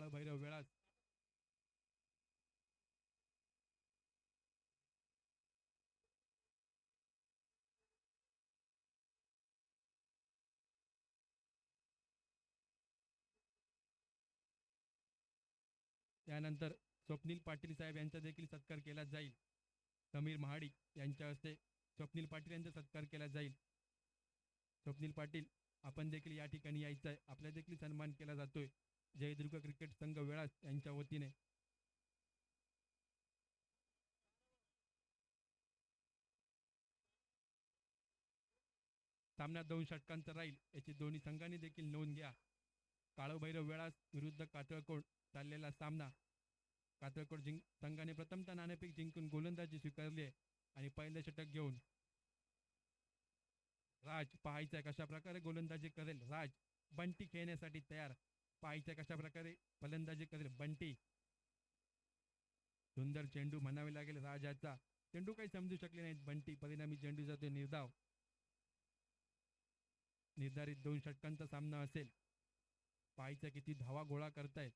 काळभैरव वेळास त्यानंतर स्वप्नील पाटील साहेब यांचा देखील सत्कार केला जाईल. समीर महाडिक यांच्या हस्ते स्वप्नील पाटील यांचा सत्कार केला जाईल. स्वप्नील पाटील आपण देखील या ठिकाणी यायचं आहे, आपला देखील सन्मान केला जातोय जयदुर्ग क्रिकेट संघ वेळास यांच्या वतीने. सामना 2 षटकांचा राहील याची दोन्ही संघांनी देखील नोंद घ्या. काळभैरव वेळास विरुद्ध कातळकोट चाललेला सामना. कातळकोट संघाने प्रथमतः नाणेफेक जिंकून गोलंदाजी स्वीकारली आहे आणि पहिले षटक घेऊन राज पाहायचा कशा प्रकारे गोलंदाजी करेल. राज बंटी खेळण्यासाठी तयार. पाहायचा कशा प्रकारे फलंदाजी करेल बंटी. सुंदर चेंडू म्हणावे लागेल राजाचा. चेंडू काही समजू शकले नाहीत बंटी, परिणामी चेंडू जातोय निर्धाव. निर्धारित 2 षटकांचा सामना असेल. पाहायचा किती धावा गोळा करतायत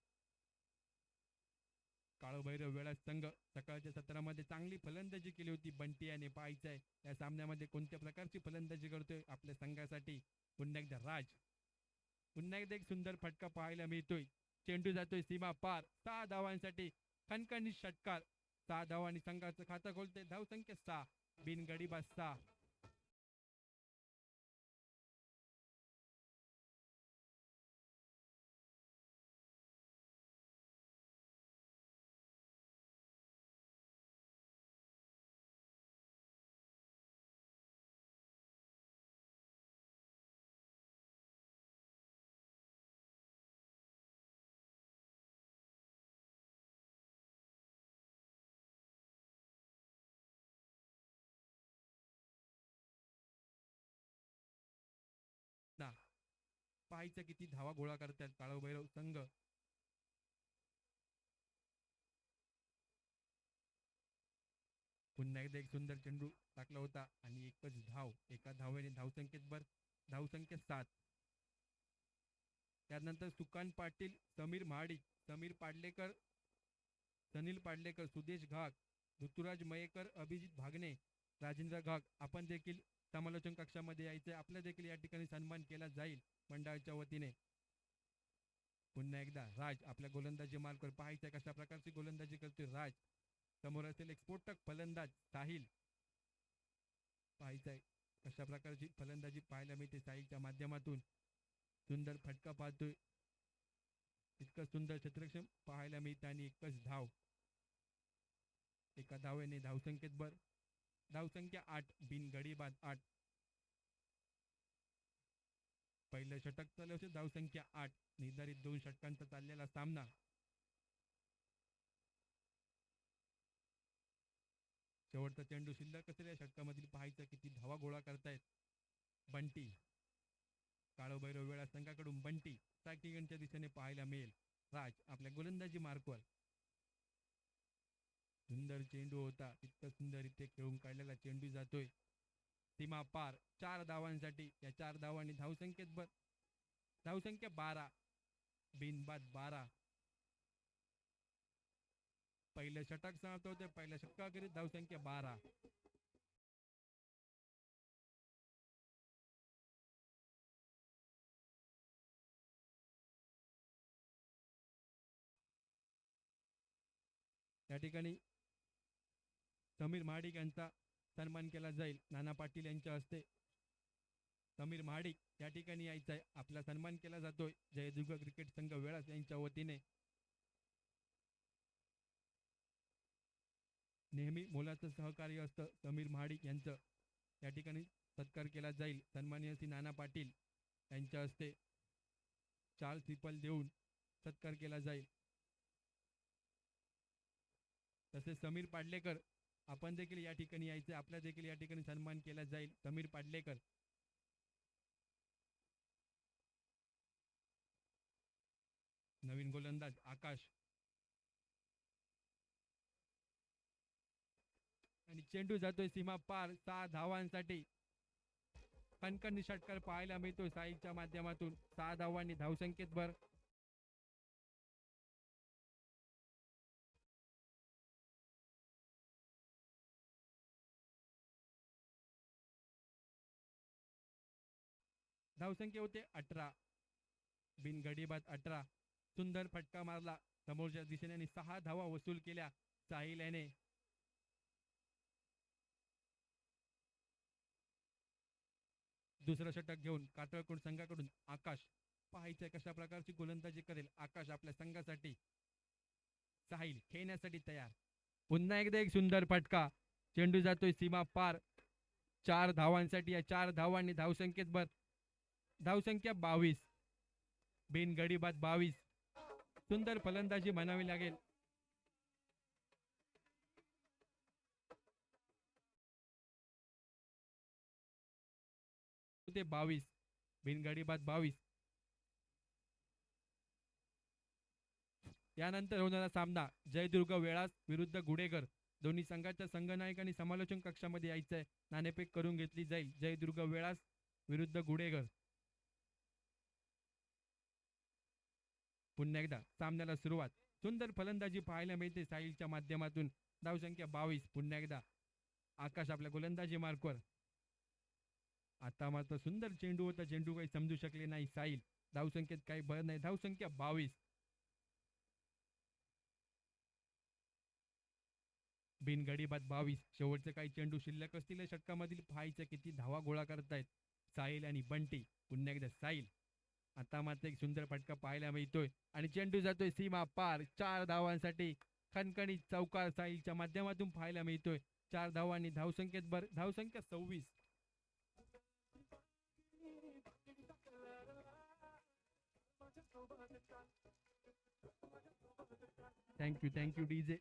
काळभैरव वेळास संघ. सकाळच्या सत्रामध्ये चांगली फलंदाजी केली होती बंटी याने. पाहायचं आहे या सामन्यामध्ये कोणत्या प्रकारची फलंदाजी करतोय आपल्या संघासाठी. पुन्हा एकदा राज. पुन्हा एकदा एक सुंदर फटका पाहायला मिळतोय. चेंडू जातोय सीमा पार. 6 धावांसाठी खणखणीत षटकार. 6 धावांनी संघाचं खातं खोलते. धावसंख्या 6, बिनगडी बाद 6. ना पाहायचं किती धावा गोळा करतात काळभैरव संघ. पुन्हा एकदा एक सुंदर चेंडू टाकला होता आणि एकच धाव. एका धावेने धावसंख्येत भर. धावसंख्या 7. त्यानंतर सुकान पाटील, समीर महाडिक, समीर पाडलेकर, सनील पाडलेकर, सुदेश घाग, ऋतुराज मयेकर, अभिजित भागणे, राजेंद्र घाग आपण देखील समालोचन कक्षामध्ये यायचे. आपला देखील या ठिकाणी सन्मान केला जाईल मंडळाच्या वतीने. पुन्हा एकदा राज आपल्या गोलंदाजी मार्कवर. पाहायचं कशा प्रकारची गोलंदाजी करतोय राज. समोर असेल एक स्फोटक फलंदाज साहिल. पाहायचंय कशा प्रकारची फलंदाजी पाहायला मिळते साहिलच्या माध्यमातून. सुंदर फटका पाहतोय. इतकं सुंदर क्षेत्रक्षम पाहायला मिळतं आणि एकच धाव. एका धावेने धावसंख्येत भर. धावसंख्या 8, बिनगडी बाद 8. पहिलं षटक चालू असेल. धावसंख्या 8. निर्धारित 2 षटकांचा चाललेला सामना. शेवटचा चेंडू शिल्लक असेल या षटकामधील. पाहायचं किती धावा गोळा करतायत बंटी. काळोभैरव वेळा संघाकडून बंटी स्ट्रायकिंगच्या दिशेने पाहायला मिळेल. राज आपल्या गोलंदाजी मार्कवर. सुंदर चेंडू होता. इतकं सुंदर इथे खेळून काढलेला चेंडू जातोय सीमा पार. 4 धावांसाठी. या 4 धावांनी धावसंख्येत भर. धावसंख्या 12, बिनबाद 12. पहिलं षटक समाप्त होते. पहिल्या षटकाखेरीज धावसंख्या 12. या ठिकाणी समीर महाडिक यांचा सन्मान केला जाईल नाना पाटील यांच्या हस्ते. समीर महाडिक या ठिकाणी यायचं आहे. आपला सन्मान केला जातोय जयदुर्ग क्रिकेट संघ वेळास यांच्या वतीने. नेहमी मोलाचं सहकार्य असतं समीर महाडिक यांचं. या ठिकाणी सत्कार केला जाईल सन्माननीय श्री नाना पाटील यांच्या हस्ते. 4 ट्रिपल देऊन सत्कार केला जाईल. तसेच समीर पाडलेकर आपण देखील या ठिकाणी यायचे. आपला देखील या ठिकाणी सन्मान केला जाईल. समीर पाडलेकर. नवीन गोलंदाज आकाश. आणि चेंडू जातोय सीमा पार. 6 धावांसाठी कणकणी षटकार पाहायला मिळतोय साईच्या माध्यमातून. 6 धावांनी धावसंख्येत भर. धावसंख्या होते 18. बिनगडी बाद 18. सुंदर फटका मारला समोरच्या दिशेने आणि 6 धावा वसूल केल्या साहिल याने. दुसरं षटक घेऊन कातळकोट संघाकडून आकाश. पाहायचंय कशा प्रकारची गोलंदाजी करेल आकाश आपल्या संघासाठी. साहिल खेळण्यासाठी तयार. पुन्हा एकदा एक सुंदर फटका. चेंडू जातोय सीमा पार. 4 धावांसाठी या 4 धावांनी धावसंख्येत भर. धावसंख्या 22. बिनगडी बाद 22. सुंदर फलंदाजी म्हणावी लागेल. ते 22. बिनगडी बाद 22. यानंतर होणारा सामना जयदुर्ग वेळास विरुद्ध गुडेगर. दोन्ही संघाच्या संघनायक आणि समालोचन कक्षामध्ये यायचंय. नाणेफेक करून घेतली जाईल. जयदुर्ग वेळास विरुद्ध गुडेगर. पुन्हा एकदा सामन्याला सुरुवात. सुंदर फलंदाजी पाहायला मिळते साहिलच्या माध्यमातून. धावसंख्या 22. पुन्हा एकदा आकाश आपल्या गोलंदाजी मार्कवर. आता मात्र सुंदर चेंडू होता. चेंडू काही समजू शकले नाही साहिल. धावसंख्येत काही भर नाही. धावसंख्या 22. बिनगडी बाद 22. शेवटचे काही चेंडू शिल्लक असतील षटकामधील. पाहायचं किती धावा गोळा करतायत साहिल आणि बंटी. पुन्हा एकदा साहिल. आता मात्र एक सुंदर फटका पाहायला मिळतोय आणि चेंडू जातोय सीमा पार. 4 धावांसाठी खणखणीत चौकार साहिलच्या माध्यमातून पाहायला मिळतोय. 4 धावांनी धावसंख्येत भर. धावसंख्या 26. Thank you DJ.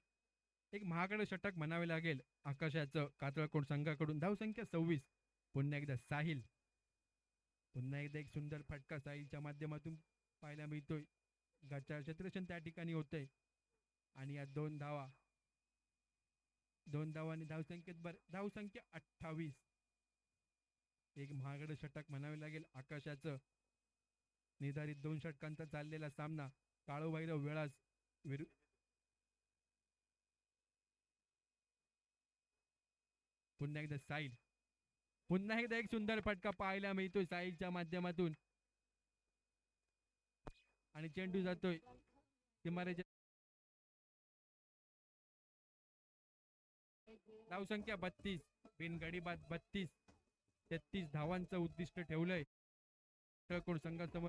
एक महागडं षटक म्हणावे लागेल आकाशाचं कातळकोट संघाकडून. धावसंख्या 26. पुन्हा एकदा साहिल. पुन्हा एकदा एक सुंदर फटका साहिलच्या माध्यमातून पाहायला मिळतोय. गचाळ क्षेत्ररक्षण त्या ठिकाणी होतंय आणि या 2 धावा. 2 धावांनी धावसंख्येत भर. धावसंख्या 28. एक महागडं षटक म्हणावे लागेल आकाशाचं. निर्धारित 2 षटकांचा चाललेला सामना काळूभैरव वेळास विरुद्ध. पुन्हा एकदा साहिल. पुन्हा एकदा एक सुंदर फटका पाहायला मिळतोय साहिलच्या माध्यमातून आणि चेंडू जातोय किमारेच्या. धावसंख्या 32. बिनगडी बाद 32. 33 धावांचं उद्दिष्ट ठेवलंय संघासमोर.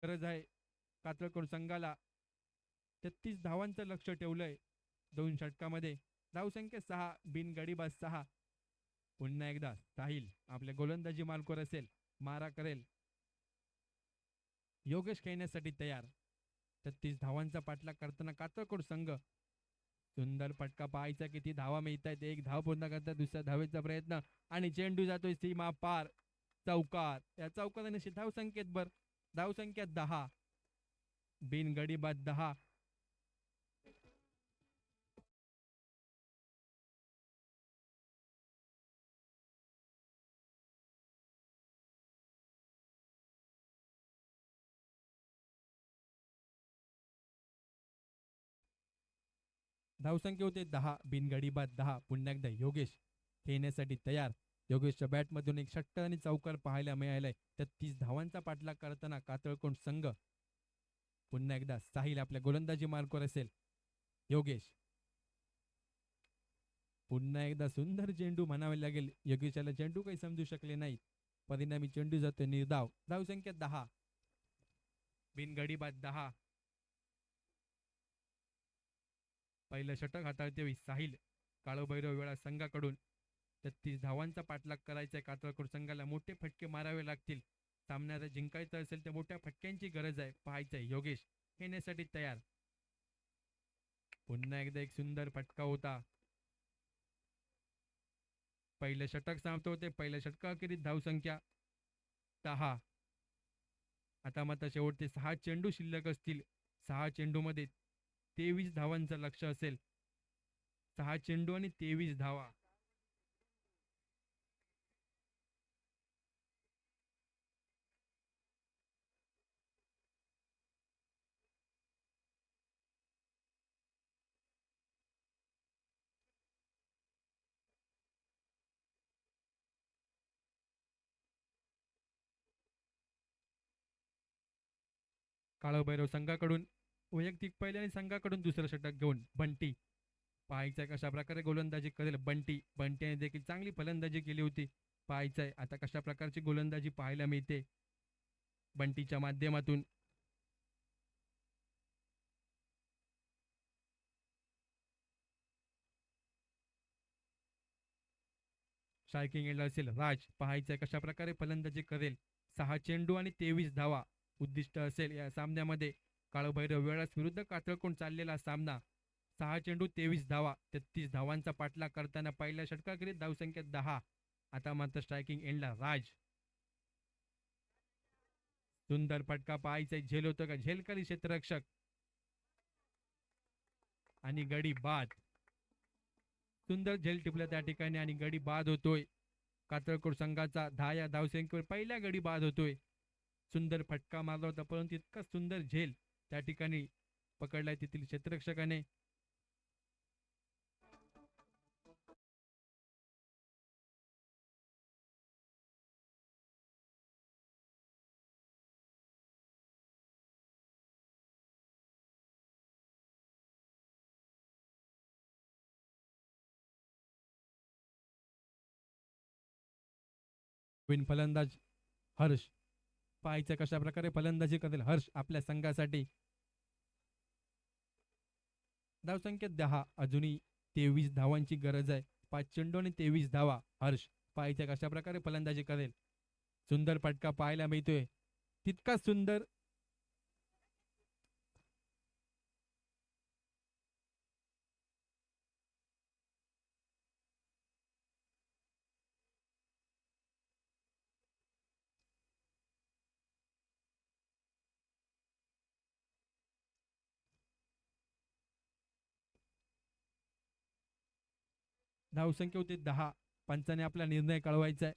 गरज आहे कातळकोट संघाला. 33 धावांचं लक्ष ठेवलंय 2 षटकामध्ये. धावसंख्या 6, बिनगडीबाज 6. पुन्हा एकदा साहिल आपल्या गोलंदाजी मार्कवर असेल, मारा करेल. योगेश खेळण्यासाठी तयार. 36 धावांचा पाठलाग करताना कातळकोट संघ. सुंदर फटका पाहायचा, किती धावा मिळत आहेत. एक धाव पूर्ण करतात, दुसऱ्या धावेचा प्रयत्न आणि चेंडू जातोय सीमा पार. चौकार. या चौकाराने धावसंख्येत भर. धावसंख्या 10, बिनगडीबाद 10. धावसंख्या होते 10, बिनगडीबाद 10. पुन्हा एकदा योगेश खेळण्यासाठी तयार. योगेशच्या बॅटमधून एक षटकार आणि चौकार पाहायला मिळालाय. 33 धावांचा पाठलाग करताना कातळकोट संघ. पुन्हा एकदा साहिल आपल्या गोलंदाजी मार्कवर असेल. योगेश पुन्हा एकदा सुंदर चेंडू म्हणावे लागेल. योगेशाला चेंडू काही समजू शकले नाही. परिणामी चेंडू जातो निर्धाव. धावसंख्या 10, बिनगडीबाद 10. पहिलं षटक हाताळते साहिल. काळोभैरव वेळा संघाकडून 33 धावांचा पाठलाग करायचा आहे. कातळकोट संघाला मोठे फटके मारावे लागतील. सामन्याला जिंकायचं असेल तर मोठ्या फटक्यांची गरज आहे. पाहायचंय योगेश खेळण्यासाठी तयार. पुन्हा एकदा एक सुंदर फटका होता. पहिलं षटक सांगतो होते. पहिल्या षटकाखेरीज धावसंख्या 10. आता मात्र शेवटचे 6 चेंडू शिल्लक असतील. 6 चेंडूमध्ये 23 धावांचं लक्ष असेल. 6 चेंडू आणि 23 धावा. काळोभैरव संघाकडून वैयक्तिक पहिल्या आणि संघाकडून दुसरं षटक घेऊन बंटी. पाहायचंय कशा प्रकारे गोलंदाजी करेल बंटी. बंटीने देखील चांगली फलंदाजी केली होती. पाहायचंय आता कशा प्रकारची गोलंदाजी पाहायला मिळते बंटीच्या माध्यमातून. स्ट्रायकिंग एंड असेल राज. पाहायचंय कशा प्रकारे फलंदाजी करेल. 6 चेंडू आणि 23 धावा उद्दिष्ट असेल या सामन्यामध्ये. काळोभैरव वेळास विरुद्ध कातळकोट चाललेला सामना. 6 चेंडू 23 धावा. 33 धावांचा पाठलाग करताना पहिल्या षटकाखेरीज धावसंख्या 10. आता मात्र स्ट्रायकिंग एंडला राज. सुंदर फटका पाहायचा. झेल होतं का झेलकरी क्षेत्ररक्षक आणि गडी बाद. सुंदर झेल टिपलं त्या ठिकाणी आणि गडी बाद होतोय. कातळकोट संघाचा 10 या धावसंख्येवर पहिल्या गडी बाद होतोय. सुंदर फटका मारला होता परंतु इतका सुंदर झेल त्या ठिकाणी पकडलाय तेथील क्षेत्ररक्षकाने. नवीन फलंदाज हर्ष. पाहायचं कशा प्रकारे फलंदाजी करेल हर्ष आपल्या संघासाठी. धावसंख्या 10. अजूनही 23 धावांची गरज आहे. 5 चेंडू आणि 23 धावा. हर्ष पाहायचं कशा प्रकारे फलंदाजी करेल. सुंदर फटका पाहायला मिळतोय. तितका सुंदर धावसंख्या होती 10. पंचाने आपला निर्णय कळवायचा आहे.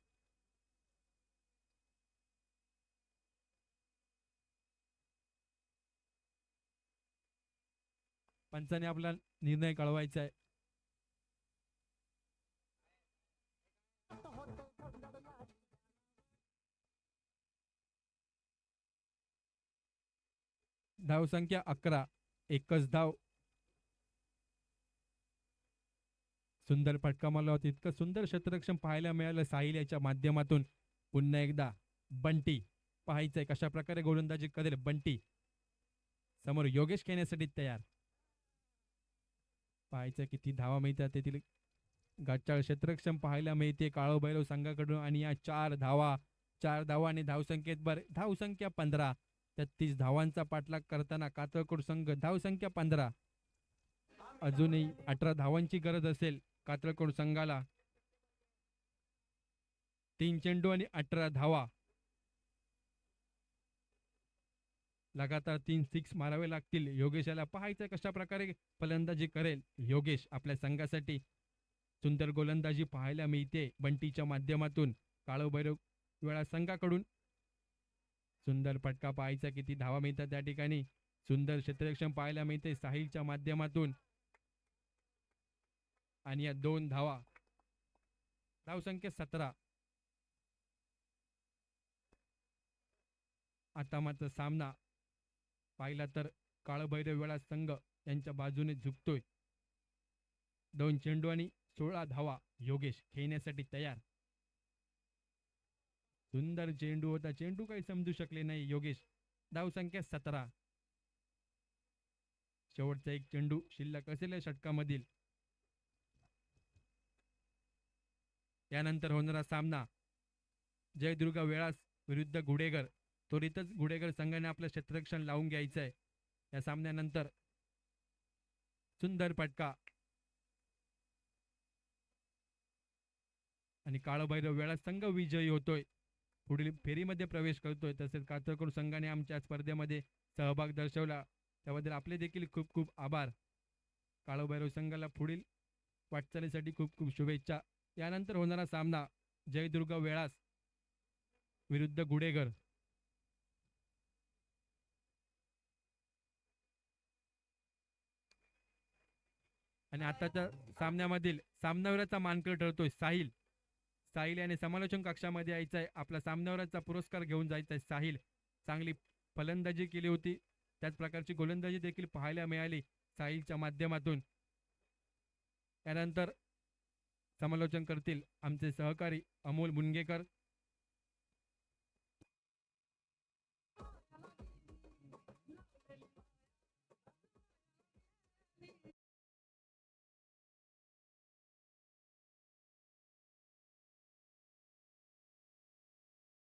पंचाने आपला निर्णय कळवायचा आहे. धावसंख्या 11. एकच धाव. सुंदर फटका मारला होता. इतकं सुंदर क्षेत्ररक्षण पाहायला मिळालं साहिल याच्या माध्यमातून. पुन्हा एकदा बंटी पाहायचंय कशा प्रकारे गोलंदाजी करेल बंटी. समोर योगेश खेळण्यासाठी तयार. पाहायचं किती धावा मिळतात तेथील गाठचाळ क्षेत्रक्षम पाहायला मिळते काळोभैरव संघाकडून. आणि या 4 धावा आणि धावसंख्येत धावसंख्या 15. 33 धावांचा पाठलाग करताना कातळकोट संघ धावसंख्या 15. अजूनही 18 धावांची गरज असेल कातळकोट संघाला. 3 चेंडू आणि 18 धावा. लगातार 3 सिक्स मारावे लागतील योगेशाला. पाहायचं कशा प्रकारे फलंदाजी करेल योगेश आपल्या संघासाठी. सुंदर गोलंदाजी पाहायला मिळते बंटीच्या माध्यमातून काळोभैरव वेळा संघाकडून. सुंदर फटका पाहायचा किती धावा मिळतात त्या ठिकाणी. सुंदर क्षेत्ररक्षण पाहायला मिळते साहिलच्या माध्यमातून. आणि या 2 धावा. धावसंख्या 17. आता मात्र सामना पाहिला तर काळभैरव वेळा संघ यांच्या बाजूने झुकतोय. 2 चेंडू आणि 16 धावा. योगेश खेळण्यासाठी तयार. सुंदर चेंडू होता. चेंडू काही समजू शकले नाही योगेश. धावसंख्या 17. शेवटचा एक चेंडू शिल्लक असेल या षटकामधील. यानंतर होणारा सामना जयदुर्गा वेळास विरुद्ध गुडेगर. त्वरितच गुडेगर संघाने आपलं क्षेत्ररक्षण लावून घ्यायचं आहे या सामन्यानंतर. सुंदर फटका आणि काळभैरव वेळा संघ विजयी होतोय. पुढील फेरीमध्ये प्रवेश करतोय. तसेच कातळकोट संघाने आमच्या स्पर्धेमध्ये सहभाग दर्शवला त्याबद्दल आपले देखील खूप खूप आभार. काळभैरव संघाला पुढील वाटचालीसाठी खूप खूप शुभेच्छा. यानंतर होणारा सामना जयदुर्गा वेळास विरुद्ध गुडेगर. आणि आताच्या सामन्यामधील सामनावीराचा मानकरी ठरतोय साहिल. साहिल याने समालोचन कक्षामध्ये यायचं आहे. आपला सामनावीराचा पुरस्कार घेऊन जायचा आहे. साहिल चांगली फलंदाजी केली होती. त्याच प्रकारची गोलंदाजी देखील पाहायला मिळाली साहिलच्या माध्यमातून. यानंतर समालोचन करतील आमचे सहकारी अमोल मुनगेकर.